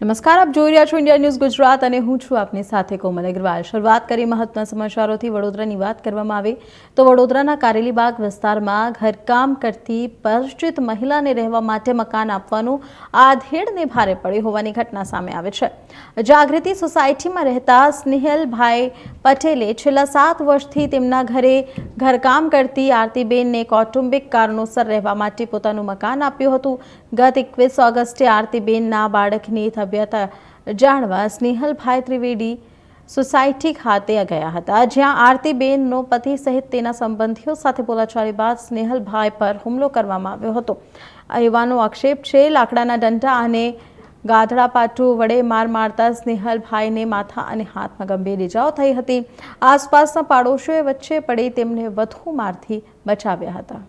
નમસ્કાર, આપ જોઈ રહ્યા છો ઇન્ડિયા ન્યૂઝ ગુજરાત અને હું છું આપની સાથે કોમલ અગ્રવાલ। શરૂઆત કરી મહત્વના સમાચારોથી। વડોદરાની વાત કરવામાં આવે તો વડોદરાના કારેલીબાગ વિસ્તારમાં ઘરકામ કરતી પરિચિત મહિલાને રહેવા માટે મકાન આપવાનું આધેડને ભારે પડ્યું હોવાની ઘટના સામે આવે છે। જાગૃતિ સોસાયટીમાં રહેતા સ્નેહલભાઈ પટેલે છેલ્લા 7 વર્ષથી તેમના ઘરે ઘરકામ કરતી આરતીબેનને કૌટુંબિક કારણોસર રહેવા માટે પોતાનું મકાન આપ્યું હતું। ગત 21 ઓગસ્ટે આરતીબેનના બાળકની તબિયત જાણવા સ્નેહલભાઈ ત્રિવેદી સોસાયટી ખાતે ગયા હતા, જ્યાં આરતીબેનનો પતિ સહિત તેના સંબંધીઓ સાથે બોલાચાલી બાદ સ્નેહલભાઈ પર હુમલો કરવામાં આવ્યો હતો। યુવાનો આક્ષેપ છે લાકડાના દંડા અને ગાધડાપાટું વડે માર મારતા સ્નેહલભાઈને માથા અને હાથમાં ગંભીર ઇજાઓ થઈ હતી। આસપાસના પાડોશીઓ વચ્ચે પડી તેમને વધુ મારથી બચાવ્યા હતા।